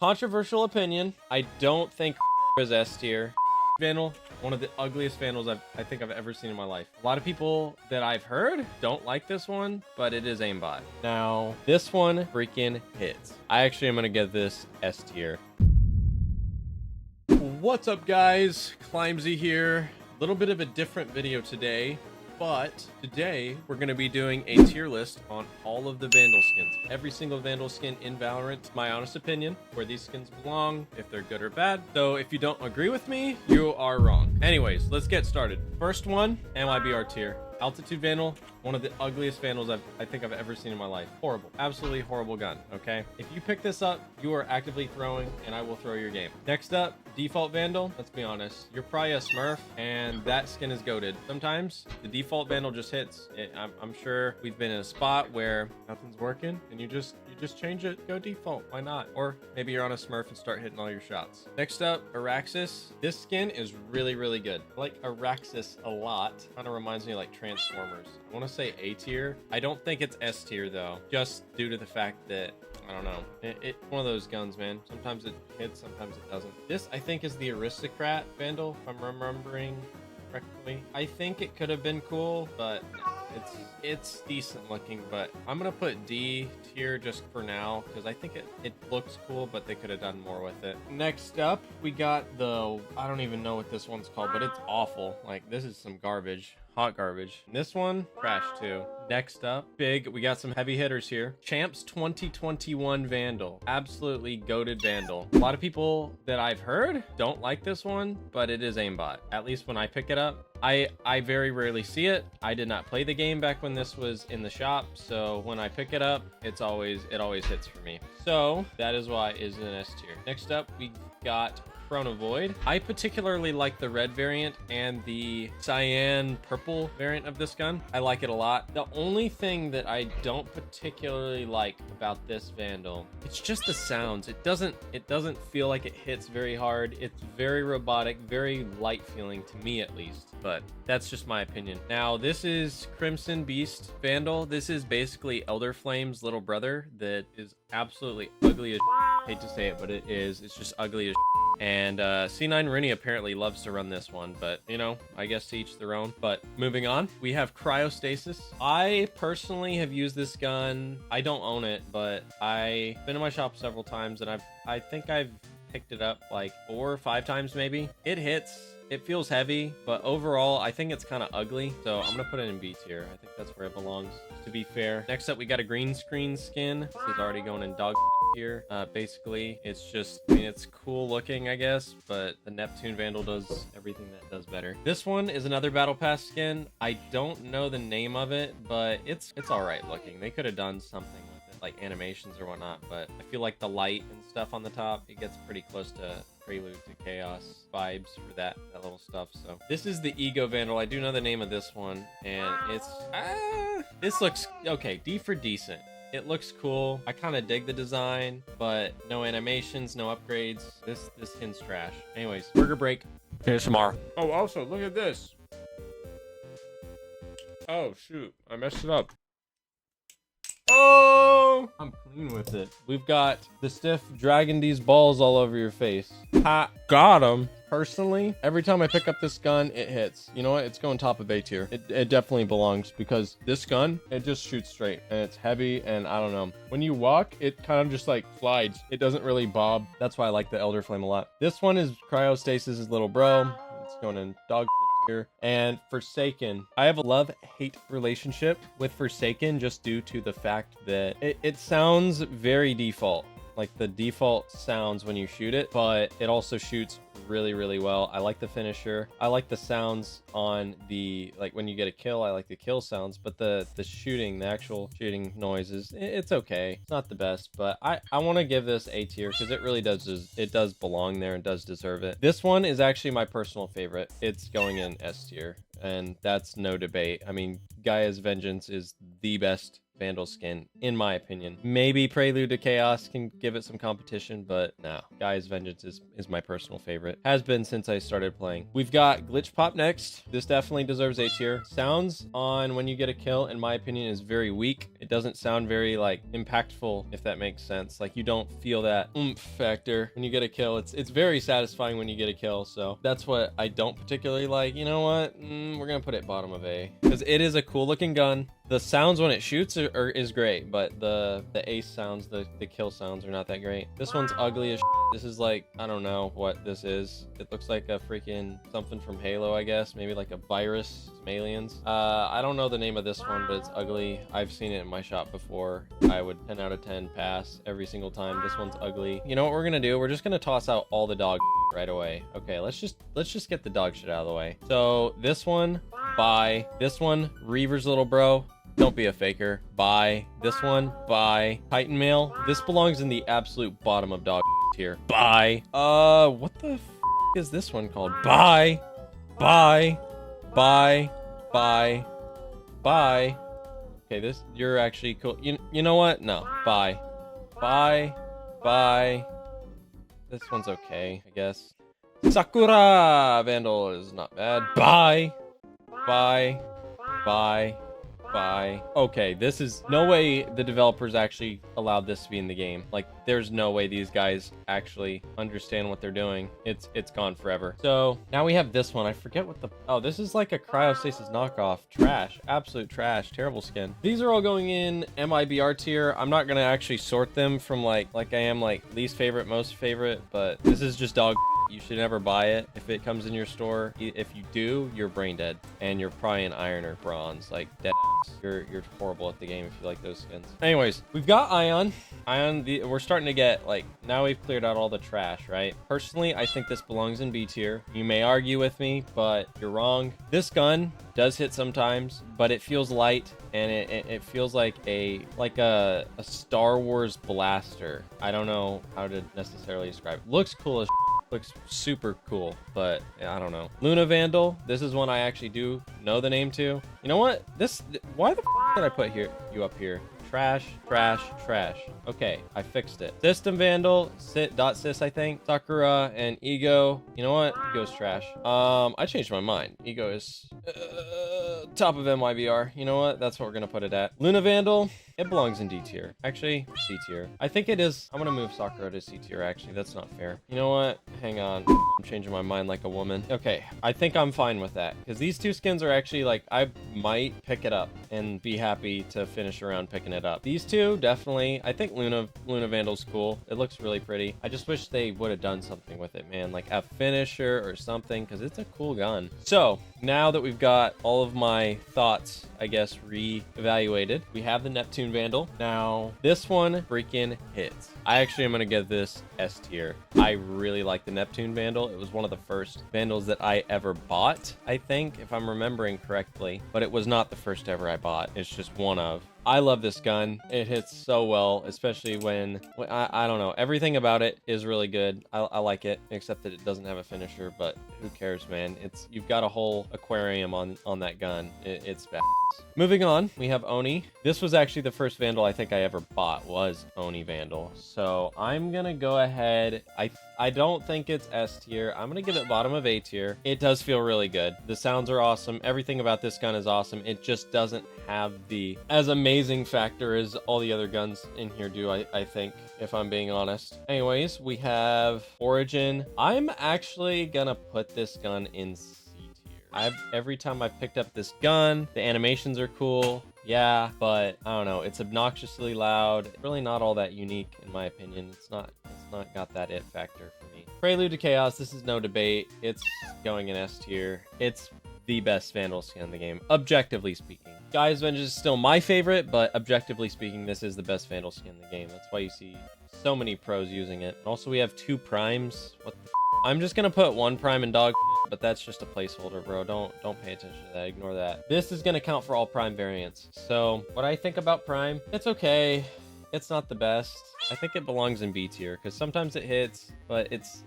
Controversial opinion. I don't think is S tier. Vandal, one of the ugliest Vandals I think I've ever seen in my life. A lot of people that I've heard don't like this one, but it is aimbot. Now, this one freaking hits. I actually am gonna give this S tier. What's up, guys? Climsy here. A little bit of a different video today, but today we're going to be doing a tier list on all of the Vandal skins. Every single Vandal skin in VALORANT, my honest opinion, where these skins belong, if they're good or bad. So if you don't agree with me, you are wrong. Anyways, let's get started. First one, MIBR tier. Altitude Vandal, one of the ugliest Vandals I think I've ever seen in my life. Horrible. Absolutely horrible gun, okay? If you pick this up, you are actively throwing, and I will throw your game. Next up, Default Vandal. Let's be honest. You're probably a Smurf, and that skin is goated. Sometimes, the Default Vandal just hits. I'm sure we've been in a spot where nothing's working, and you just change it, go default. Why not? Or maybe you're on a Smurf and start hitting all your shots. Next up, Araxis. This skin is really, really good. I like Araxis a lot. Kind of reminds me of like Transformers. I want to say A tier. I don't think it's S tier though, just due to the fact that I don't know. It's one of those guns, man. Sometimes it hits, sometimes it doesn't. This, I think, is the Aristocrat Vandal, if I'm remembering correctly. I think it could have been cool, but it's decent looking. But I'm gonna put D tier just for now because I think it looks cool, but they could have done more with it. Next up, we got the, I don't even know what this one's called, but it's awful. Like, this is some garbage. Hot garbage. And this one, trash too. Next up, big, we got some heavy hitters here. Champs 2021 Vandal. Absolutely goated Vandal. A lot of people that I've heard don't like this one, but it is aimbot. At least when I pick it up. I very rarely see it. I did not play the game back when this was in the shop, so when I pick it up, it always hits for me. So that is why it is an S tier. Next up, we got Chrono Void. I particularly like the red variant and the cyan purple variant of this gun. I like it a lot. The only thing that I don't particularly like about this Vandal, it's just the sounds. It doesn't feel like it hits very hard. It's very robotic, very light feeling to me at least, but that's just my opinion. Now, this is Crimson Beast Vandal. This is basically Elder Flame's little brother that is absolutely ugly as hate to say it, but it is. It's just ugly as and C9 Rooney apparently loves to run this one, but you know, I guess to each their own. But moving on, we have Cryostasis. I personally have used this gun. I don't own it, but I've been in my shop several times, and I think I've picked it up like 4 or 5 times maybe. It hits. It feels heavy, but overall, I think it's kind of ugly. So I'm going to put it in B tier. I think that's where it belongs, to be fair. Next up, we got a green screen skin. This is already going in dog here. Basically, it's just, I mean, it's cool looking, I guess, but the Neptune Vandal does everything that does better. This one is another Battle Pass skin. I don't know the name of it, but it's all right looking. They could have done something with it, like animations or whatnot, but I feel like the light and stuff on the top, it gets pretty close to Prelude to Chaos vibes for that little stuff. So this is the Ego Vandal. I do know the name of this one, and it's this looks okay. D for decent. It looks cool. I kind of dig the design, but no animations, no upgrades. This skin's trash. Anyways, burger break. ASMR. Oh, also look at this. Oh shoot, I messed it up. Oh, I'm clean with it. We've got the stiff dragging these balls all over your face. Ha, got him. Personally, every time I pick up this gun, it hits. You know what? It's going top of A tier. It definitely belongs because this gun, it just shoots straight and it's heavy, and I don't know. When you walk, it kind of just like slides. It doesn't really bob. That's why I like the Elder Flame a lot. This one is Cryostasis' little bro. It's going in dog here. And Forsaken, I have a love-hate relationship with Forsaken just due to the fact that it sounds very default, like the default sounds when you shoot it, but it also shoots really, really well. I like the finisher. I like the sounds on the, like when you get a kill, I like the kill sounds, but the shooting, the actual shooting noises, it's okay. It's not the best, but I want to give this A tier because it really does belong there and does deserve it. This one is actually my personal favorite. It's going in S tier, and that's no debate. I mean, Gaia's Vengeance is the best Vandal skin, in my opinion. Maybe Prelude to Chaos can give it some competition, but no. Guy's Vengeance is my personal favorite. Has been since I started playing. We've got Glitch Pop next. This definitely deserves A tier. Sounds on when you get a kill, in my opinion, is very weak. It doesn't sound very like impactful, if that makes sense. Like you don't feel that oomph factor when you get a kill. It's very satisfying when you get a kill, so that's what I don't particularly like. You know what? We're gonna put it bottom of A because it is a cool looking gun. The sounds when it shoots is great, but the ace sounds, the kill sounds are not that great. This one's ugly as shit. This is like, I don't know what this is. It looks like a freaking something from Halo, I guess. Maybe like a virus, some aliens. I don't know the name of this one, but it's ugly. I've seen it in my shop before. I would 10 out of 10 pass every single time. This one's ugly. You know what we're gonna do? We're just gonna toss out all the dog right away. Okay, let's just get the dog shit out of the way. So this one, bye. This one, Reaver's little bro. Don't be a faker. Bye. This one, bye. Titan Mail. This belongs in the absolute bottom of dog tier. Bye. What the f is this one called? Bye. Bye. Bye. Bye. Bye. Okay, this, you're actually cool. You know what? No. Bye. Bye. Bye. This one's okay, I guess. Sakura Vandal is not bad. Bye. Bye. Bye. Bye. Okay, this is no way the developers actually allowed this to be in the game. Like, there's no way these guys actually understand what they're doing. It's gone forever. So now we have this one. I forget what the, oh, this is like a Cryostasis knockoff. Trash. Absolute trash. Terrible skin. These are all going in MIBR tier. I'm not gonna actually sort them from like I am like least favorite, most favorite, but this is just dog. You should never buy it if it comes in your store. If you do, you're brain dead, and you're probably an iron or bronze, like dead ass. You're horrible at the game if you like those skins. Anyways, we've got Ion. We're starting to get like, now we've cleared out all the trash, right? Personally, I think this belongs in B tier. You may argue with me, but you're wrong. This gun does hit sometimes, but it feels light, and it feels like a Star Wars blaster. I don't know how to necessarily describe it. Looks cool as looks super cool, but yeah, I don't know. Luna Vandal, this is one I actually do know the name to. You know what? Why the f did I put you up here? Trash, trash, trash. Okay, I fixed it. System Vandal, .sys, I think. Sakura and Ego. You know what? Ego's trash. I changed my mind. Ego is top of MYBR. You know what? That's what we're gonna put it at. Luna Vandal, it belongs in D tier. Actually, C tier. I think it is. I'm gonna move Sakura to C tier, actually. That's not fair. You know what? Hang on. I'm changing my mind like a woman. Okay, I think I'm fine with that. Because these two skins are actually like, I might pick it up and be happy to finish around picking it up. These two, definitely. I think Luna Vandal's cool. It looks really pretty. I just wish they would have done something with it, man. Like a finisher or something, because it's a cool gun. So, now that we've got all of my thoughts, I guess, re-evaluated, we have the Neptune Vandal. Now, this one freaking hits. I actually am going to give this S tier. I really like the Neptune Vandal. It was one of the first Vandals that I ever bought, I think, if I'm remembering correctly. But it was not the first ever I bought. It's just one of. I love this gun. It hits so well, especially when I don't know. Everything about it is really good. I like it, except that it doesn't have a finisher, but who cares, man? You've got a whole aquarium on that gun. It's bad. Moving on, we have Oni. This was actually the first Vandal I think I ever bought, was Oni Vandal. So I'm gonna go ahead. I don't think it's S tier. I'm gonna give it bottom of A tier. It does feel really good. The sounds are awesome. Everything about this gun is awesome. It just doesn't have the as amazing factor as all the other guns in here do, I think, if I'm being honest. Anyways, we have Origin. I'm actually gonna put this gun in C tier. Every time I've picked up this gun, the animations are cool. Yeah, but I don't know. It's obnoxiously loud. It's really not all that unique, in my opinion. It's not got that it factor for me. Prelude to Chaos, this is no debate. It's going in S tier. It's the best Vandal skin in the game, objectively speaking. Guy's Vengeance is still my favorite, but objectively speaking, this is the best Vandal skin in the game. That's why you see so many pros using it. Also, we have 2 primes. What the I'm just gonna put 1 prime in dog, but that's just a placeholder, bro. Don't pay attention to that. Ignore that. This is gonna count for all prime variants. So what I think about prime, it's okay. It's not the best. I think it belongs in B tier because sometimes it hits, but it's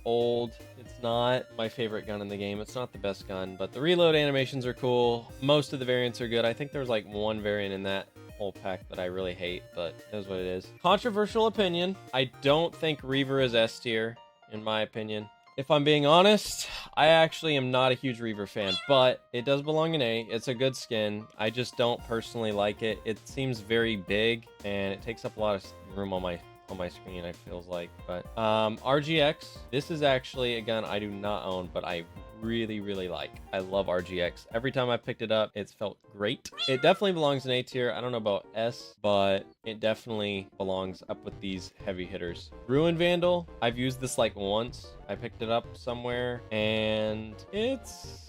old. It's not my favorite gun in the game. It's not the best gun, but the reload animations are cool. Most of the variants are good. I think there's like 1 variant in that whole pack that I really hate, but it is what it is. Controversial opinion. I don't think Reaver is S tier, in my opinion. If I'm being honest, I actually am not a huge Reaver fan, but it does belong in A. It's a good skin. I just don't personally like it. It seems very big, and it takes up a lot of room on my screen, I feels like. But RGX, this is actually a gun I do not own, but I really like. I love RGX. Every time I picked it up, it's felt great. It definitely belongs in A tier. I don't know about S, but it definitely belongs up with these heavy hitters. Ruin Vandal, I've used this like once. I picked it up somewhere, and it's...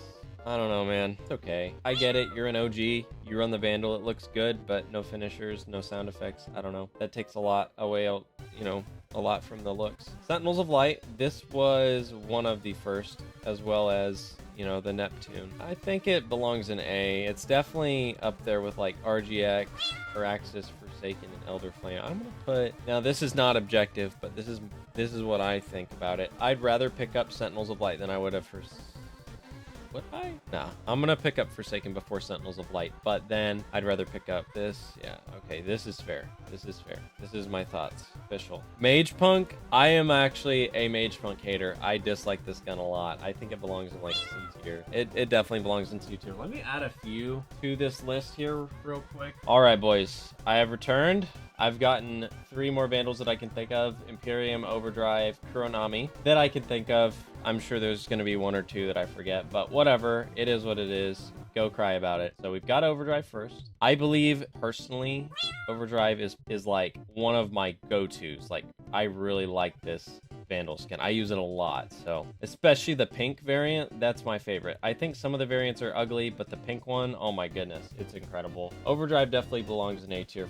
I don't know, man. It's okay. I get it. You're an OG. You run the Vandal. It looks good, but no finishers, no sound effects. I don't know. That takes a lot away, you know, a lot from the looks. Sentinels of Light. This was one of the first, as well as, you know, the Neptune. I think it belongs in A. It's definitely up there with like RGX, Araxis, Forsaken, and Elder Flame. I'm gonna put... Now, this is not objective, but this is what I think about it. I'd rather pick up Sentinels of Light than I would have for... Would I? No, I'm gonna pick up Forsaken before Sentinels of Light, but then I'd rather pick up this. Yeah, okay, this is fair. This is fair. This is my thoughts. Official. Mage Punk. I am actually a Mage Punk hater. I dislike this gun a lot. I think it belongs in like C tier. It definitely belongs in C tier. Let me add a few to this list here real quick. All right, boys. I have returned. I've gotten 3 more Vandals that I can think of. Imperium, Overdrive, Kuronami that I can think of. I'm sure there's going to be 1 or 2 that I forget, but whatever. It is what it is. Go cry about it. So we've got Overdrive first. I believe, personally, Overdrive is like one of my go-tos. Like, I really like this Vandal skin. I use it a lot, so especially the pink variant, that's my favorite. I think some of the variants are ugly, but the pink one, oh my goodness, it's incredible. Overdrive definitely belongs in A tier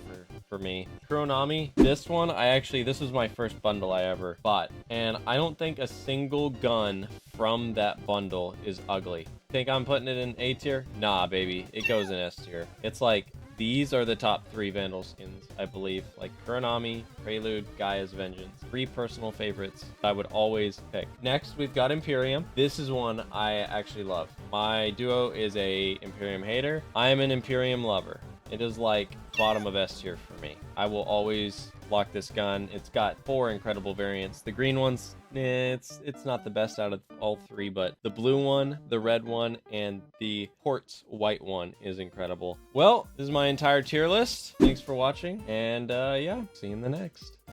for me. Kuronami, this one, this was my first bundle I ever bought, and I don't think a single gun from that bundle is ugly. Think I'm putting it in A tier? Nah, baby, it goes in S tier. It's like, these are the top 3 Vandal skins, I believe. Like Kuronami, Prelude, Gaia's Vengeance. 3 personal favorites I would always pick. Next, we've got Imperium. This is one I actually love. My duo is a Imperium hater. I am an Imperium lover. It is like bottom of S tier for me. I will always lock this gun. It's got 4 incredible variants. The green one's, it's not the best out of all 3, but the blue one, the red one, and the quartz white one is incredible. Well, this is my entire tier list. Thanks for watching, and yeah, see you in the next.